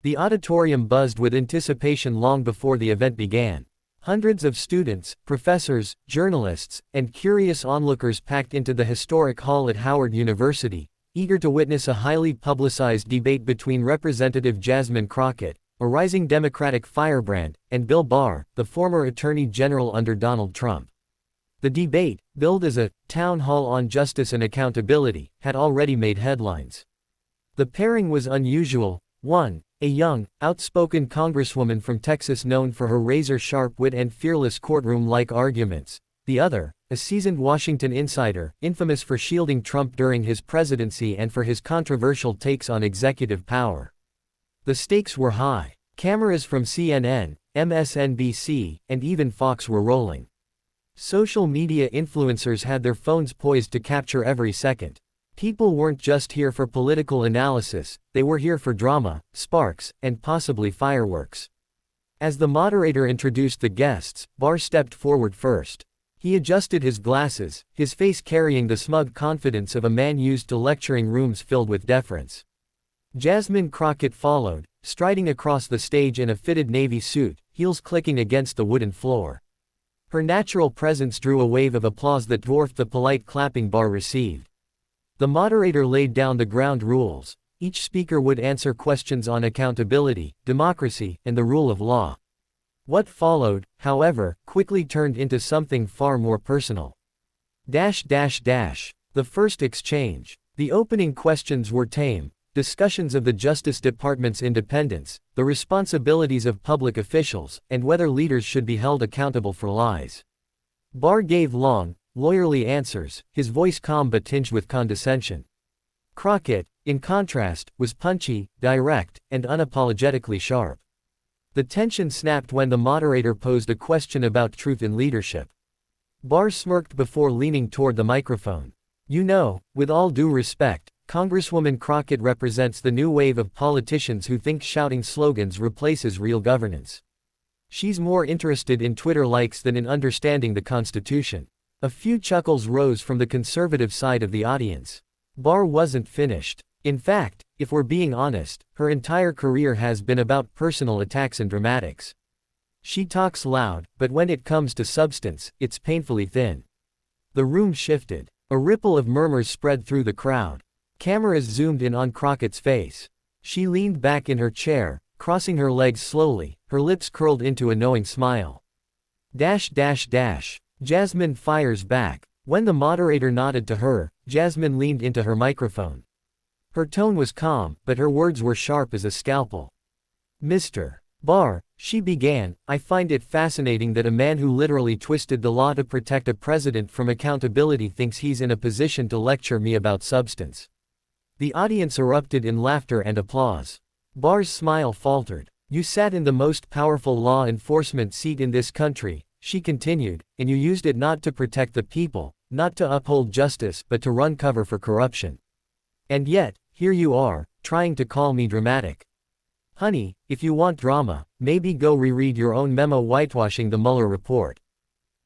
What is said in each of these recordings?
The auditorium buzzed with anticipation long before the event began. Hundreds of students, professors, journalists, and curious onlookers packed into the historic hall at Howard University, eager to witness a highly publicized debate between Representative Jasmine Crockett, a rising Democratic firebrand, and Bill Barr, the former Attorney General under Donald Trump. The debate, billed as a town hall on justice and accountability, had already made headlines. The pairing was unusual. One, a young, outspoken congresswoman from Texas known for her razor-sharp wit and fearless courtroom-like arguments. The other, a seasoned Washington insider, infamous for shielding Trump during his presidency and for his controversial takes on executive power. The stakes were high. Cameras from CNN, MSNBC, and even Fox were rolling. Social media influencers had their phones poised to capture every second. People weren't just here for political analysis, they were here for drama, sparks, and possibly fireworks. As the moderator introduced the guests, Barr stepped forward first. He adjusted his glasses, his face carrying the smug confidence of a man used to lecturing rooms filled with deference. Jasmine Crockett followed, striding across the stage in a fitted navy suit, heels clicking against the wooden floor. Her natural presence drew a wave of applause that dwarfed the polite clapping Barr received. The moderator laid down the ground rules. Each speaker would answer questions on accountability, democracy, and the rule of law. What followed, however, quickly turned into something far more personal. The first exchange. The opening questions were tame. Discussions of the Justice Department's independence, the responsibilities of public officials, and whether leaders should be held accountable for lies. Barr gave long, lawyerly answers, his voice calm but tinged with condescension. Crockett, in contrast, was punchy, direct, and unapologetically sharp. The tension snapped when the moderator posed a question about truth in leadership. Barr smirked before leaning toward the microphone. "You know, with all due respect, Congresswoman Crockett represents the new wave of politicians who think shouting slogans replaces real governance. She's more interested in Twitter likes than in understanding the Constitution." A few chuckles rose from the conservative side of the audience. Barr wasn't finished. In fact, if we're being honest, her entire career has been about personal attacks and dramatics. She talks loud, but when it comes to substance, it's painfully thin. The room shifted. A ripple of murmurs spread through the crowd. Cameras zoomed in on Crockett's face. She leaned back in her chair, crossing her legs slowly, her lips curled into a knowing smile. Jasmine fires back. When the moderator nodded to her, Jasmine leaned into her microphone. Her tone was calm, but her words were sharp as a scalpel. "Mr. Barr," she began, "I find it fascinating that a man who literally twisted the law to protect a president from accountability thinks he's in a position to lecture me about substance." The audience erupted in laughter and applause. Barr's smile faltered. "You sat in the most powerful law enforcement seat in this country," she continued, "and you used it not to protect the people, not to uphold justice, but to run cover for corruption. And yet, here you are, trying to call me dramatic. Honey, if you want drama, maybe go reread your own memo whitewashing the Mueller report."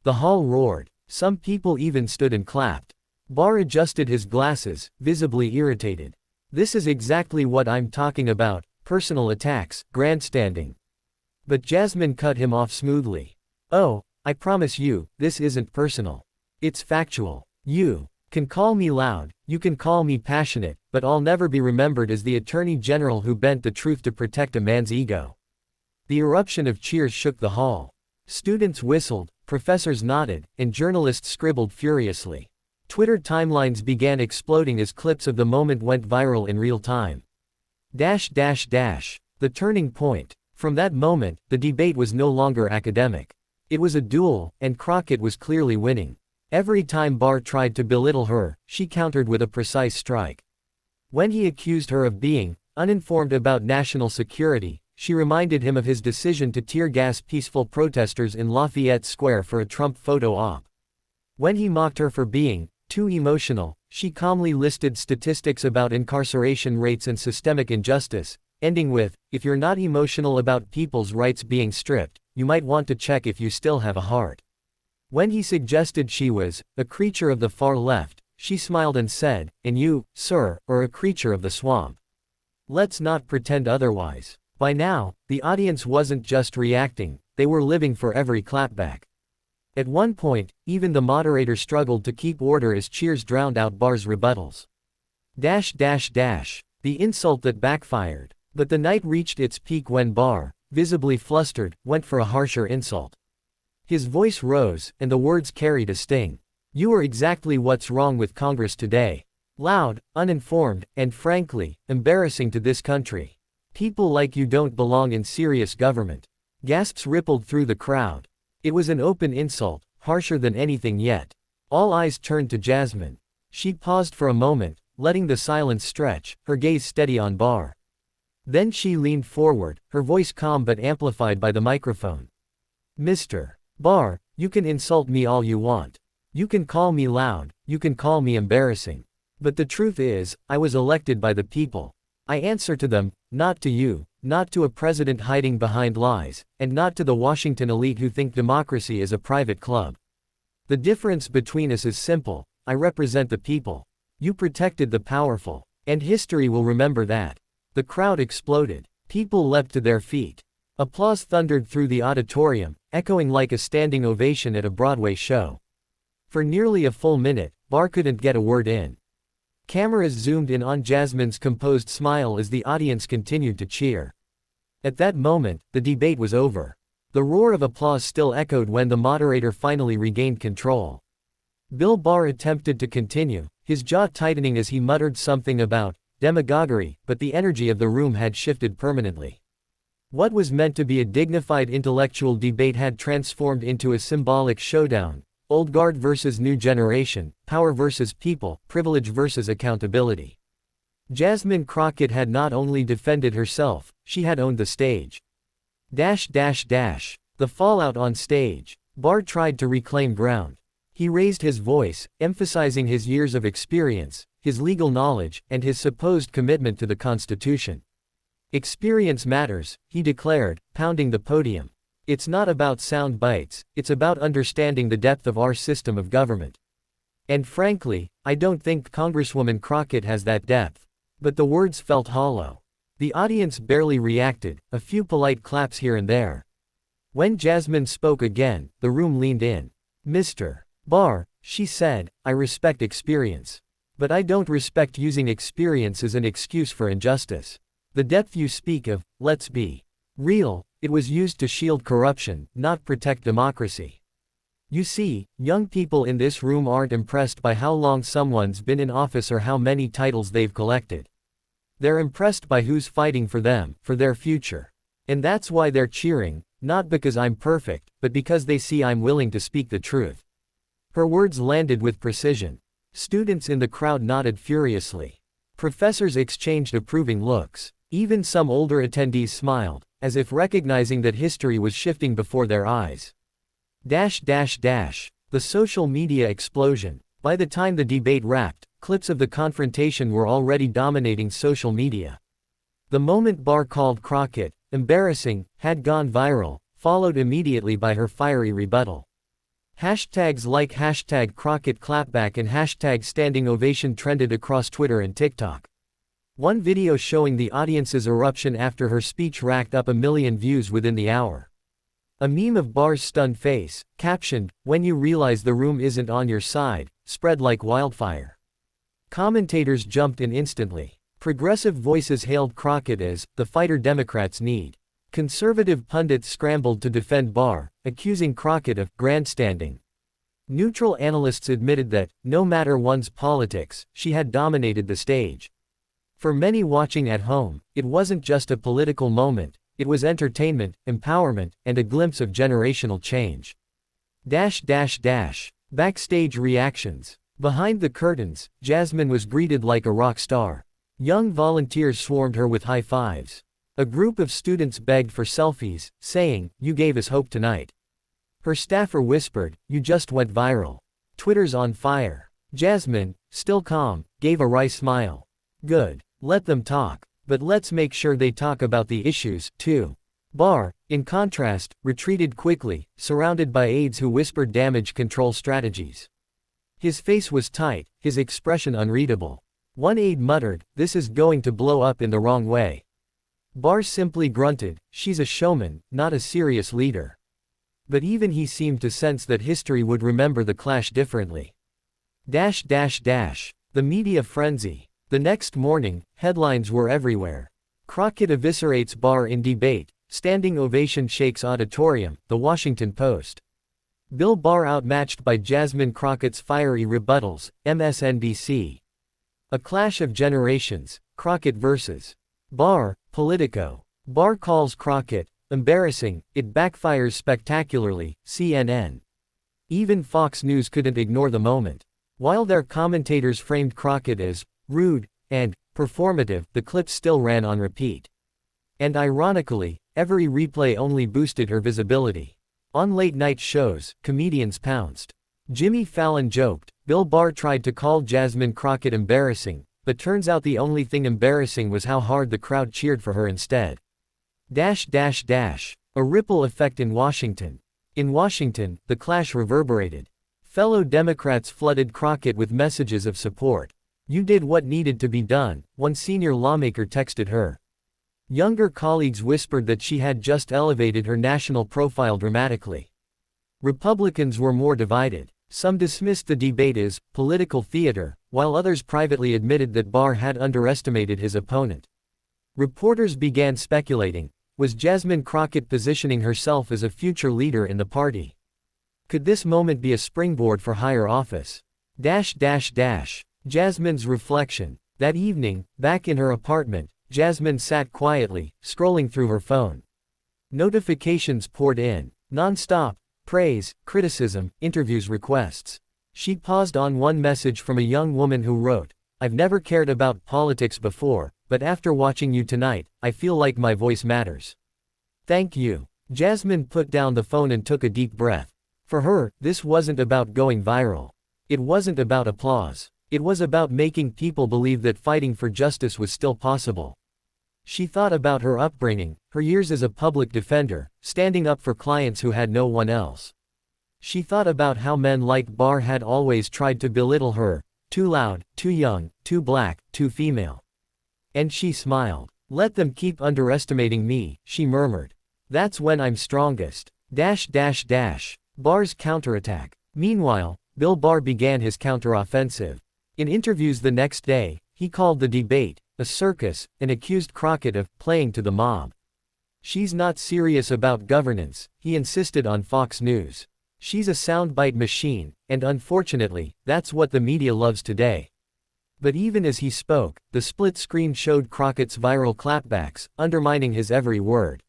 The hall roared. Some people even stood and clapped. Barr adjusted his glasses, visibly irritated. "This is exactly what I'm talking about, personal attacks, grandstanding." But Jasmine cut him off smoothly. "Oh, I promise you, this isn't personal. It's factual. You can call me loud, you can call me passionate, but I'll never be remembered as the Attorney General who bent the truth to protect a man's ego." The eruption of cheers shook the hall. Students whistled, professors nodded, and journalists scribbled furiously. Twitter timelines began exploding as clips of the moment went viral in real time. The turning point. From that moment, the debate was no longer academic. It was a duel, and Crockett was clearly winning. Every time Barr tried to belittle her, she countered with a precise strike. When he accused her of being uninformed about national security, she reminded him of his decision to tear-gas peaceful protesters in Lafayette Square for a Trump photo op. When he mocked her for being too emotional, she calmly listed statistics about incarceration rates and systemic injustice, ending with, "If you're not emotional about people's rights being stripped, you might want to check if you still have a heart." When he suggested she was a creature of the far left, she smiled and said, "And you, sir, are a creature of the swamp. Let's not pretend otherwise." By now, the audience wasn't just reacting, they were living for every clapback. At one point, even the moderator struggled to keep order as cheers drowned out Barr's rebuttals. The insult that backfired. But the night reached its peak when Barr, visibly flustered, went for a harsher insult. His voice rose, and the words carried a sting. "You are exactly what's wrong with Congress today. Loud, uninformed, and frankly, embarrassing to this country. People like you don't belong in serious government." Gasps rippled through the crowd. It was an open insult, harsher than anything yet. All eyes turned to Jasmine. She paused for a moment, letting the silence stretch, her gaze steady on Barr. Then she leaned forward, her voice calm but amplified by the microphone. "Mr. Barr, you can insult me all you want. You can call me loud, you can call me embarrassing. But the truth is, I was elected by the people. I answer to them, not to you, not to a president hiding behind lies, and not to the Washington elite who think democracy is a private club. The difference between us is simple: I represent the people. You protected the powerful. And history will remember that." The crowd exploded. People leapt to their feet. Applause thundered through the auditorium, echoing like a standing ovation at a Broadway show. For nearly a full minute, Barr couldn't get a word in. Cameras zoomed in on Jasmine's composed smile as the audience continued to cheer. At that moment, the debate was over. The roar of applause still echoed when the moderator finally regained control. Bill Barr attempted to continue, his jaw tightening as he muttered something about demagoguery, but the energy of the room had shifted permanently. What was meant to be a dignified intellectual debate had transformed into a symbolic showdown: old guard versus new generation, power versus people, privilege versus accountability. Jasmine Crockett had not only defended herself, she had owned the stage. The fallout on stage. Barr tried to reclaim ground. He raised his voice, emphasizing his years of experience, his legal knowledge, and his supposed commitment to the Constitution. "Experience matters," he declared, pounding the podium. "It's not about sound bites, it's about understanding the depth of our system of government. And frankly, I don't think Congresswoman Crockett has that depth." But the words felt hollow. The audience barely reacted, a few polite claps here and there. When Jasmine spoke again, the room leaned in. "Mr. Barr," she said, "I respect experience. But I don't respect using experience as an excuse for injustice. The depth you speak of, let's be real, it was used to shield corruption, not protect democracy. You see, young people in this room aren't impressed by how long someone's been in office or how many titles they've collected. They're impressed by who's fighting for them, for their future. And that's why they're cheering, not because I'm perfect, but because they see I'm willing to speak the truth." Her words landed with precision. Students in the crowd nodded furiously. Professors exchanged approving looks. Even some older attendees smiled, as if recognizing that history was shifting before their eyes. The social media explosion. By the time the debate wrapped, clips of the confrontation were already dominating social media. The moment Barr called Crockett embarrassing had gone viral, followed immediately by her fiery rebuttal. Hashtags like #Crockett clapback and #standing ovation trended across Twitter and TikTok. One video showing the audience's eruption after her speech racked up 1 million views within the hour. A meme of Barr's stunned face, captioned, "When you realize the room isn't on your side," spread like wildfire. Commentators jumped in instantly. Progressive voices hailed Crockett as the fighter Democrats need. Conservative pundits scrambled to defend Barr, accusing Crockett of grandstanding. Neutral analysts admitted that, no matter one's politics, she had dominated the stage. For many watching at home, it wasn't just a political moment, it was entertainment, empowerment, and a glimpse of generational change. Backstage reactions. Behind the curtains, Jasmine was greeted like a rock star. Young volunteers swarmed her with high fives. A group of students begged for selfies, saying, "You gave us hope tonight." Her staffer whispered, "You just went viral. Twitter's on fire." Jasmine, still calm, gave a wry smile. "Good. Let them talk. But let's make sure they talk about the issues, too." Barr, in contrast, retreated quickly, surrounded by aides who whispered damage control strategies. His face was tight, his expression unreadable. One aide muttered, "This is going to blow up in the wrong way." Barr simply grunted, "She's a showman, not a serious leader." But even he seemed to sense that history would remember the clash differently. The media frenzy. The next morning, headlines were everywhere. Crockett eviscerates Barr in debate, standing ovation shakes auditorium, The Washington Post. Bill Barr outmatched by Jasmine Crockett's fiery rebuttals, MSNBC. A clash of generations, Crockett vs. Barr, Politico. Barr calls Crockett embarrassing, it backfires spectacularly, CNN. Even Fox News couldn't ignore the moment. While their commentators framed Crockett as rude and performative, the clip still ran on repeat. And ironically, every replay only boosted her visibility. On late-night shows, comedians pounced. Jimmy Fallon joked, Bill Barr tried to call Jasmine Crockett embarrassing, but turns out the only thing embarrassing was how hard the crowd cheered for her instead. A ripple effect in Washington. In Washington, the clash reverberated. Fellow Democrats flooded Crockett with messages of support. "You did what needed to be done," one senior lawmaker texted her. Younger colleagues whispered that she had just elevated her national profile dramatically. Republicans were more divided. Some dismissed the debate as political theater, while others privately admitted that Barr had underestimated his opponent. Reporters began speculating, was Jasmine Crockett positioning herself as a future leader in the party? Could this moment be a springboard for higher office? Jasmine's reflection. That evening, back in her apartment, Jasmine sat quietly, scrolling through her phone. Notifications poured in. Non-stop. Praise, criticism, interviews, requests. She paused on one message from a young woman who wrote, "I've never cared about politics before, but after watching you tonight, I feel like my voice matters. Thank you." Jasmine put down the phone and took a deep breath. For her, this wasn't about going viral. It wasn't about applause. It was about making people believe that fighting for justice was still possible. She thought about her upbringing, her years as a public defender, standing up for clients who had no one else. She thought about how men like Barr had always tried to belittle her, too loud, too young, too black, too female. And she smiled. "Let them keep underestimating me," she murmured. "That's when I'm strongest." Barr's counterattack. Meanwhile, Bill Barr began his counteroffensive. In interviews the next day, he called the debate a circus and accused Crockett of playing to the mob. "She's not serious about governance," he insisted on Fox News. "She's a soundbite machine, and unfortunately, that's what the media loves today." But even as he spoke, the split screen showed Crockett's viral clapbacks, undermining his every word.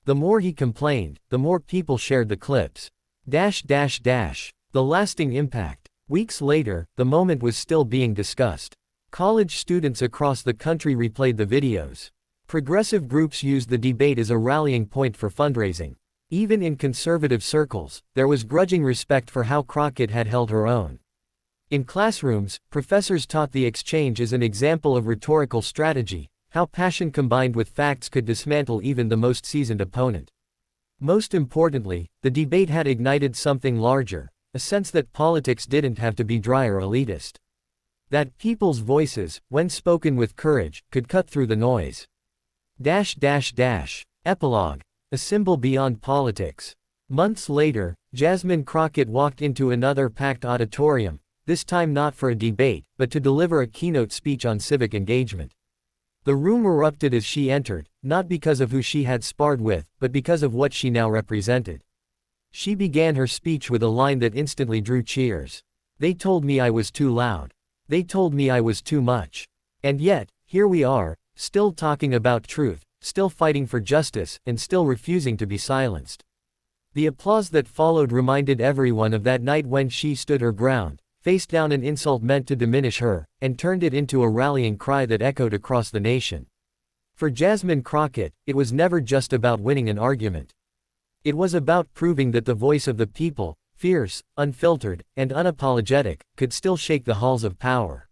The more he complained, the more people shared the clips. The lasting impact. Weeks later, the moment was still being discussed. College students across the country replayed the videos. Progressive groups used the debate as a rallying point for fundraising. Even in conservative circles, there was grudging respect for how Crockett had held her own. In classrooms, professors taught the exchange as an example of rhetorical strategy, how passion combined with facts could dismantle even the most seasoned opponent. Most importantly, the debate had ignited something larger, a sense that politics didn't have to be dry or elitist. That people's voices, when spoken with courage, could cut through the noise. Epilogue. A symbol beyond politics. Months later, Jasmine Crockett walked into another packed auditorium, this time not for a debate, but to deliver a keynote speech on civic engagement. The room erupted as she entered, not because of who she had sparred with, but because of what she now represented. She began her speech with a line that instantly drew cheers. "They told me I was too loud. They told me I was too much. And yet, here we are, still talking about truth, still fighting for justice, and still refusing to be silenced." The applause that followed reminded everyone of that night when she stood her ground, faced down an insult meant to diminish her, and turned it into a rallying cry that echoed across the nation. For Jasmine Crockett, it was never just about winning an argument. It was about proving that the voice of the people, fierce, unfiltered, and unapologetic, could still shake the halls of power.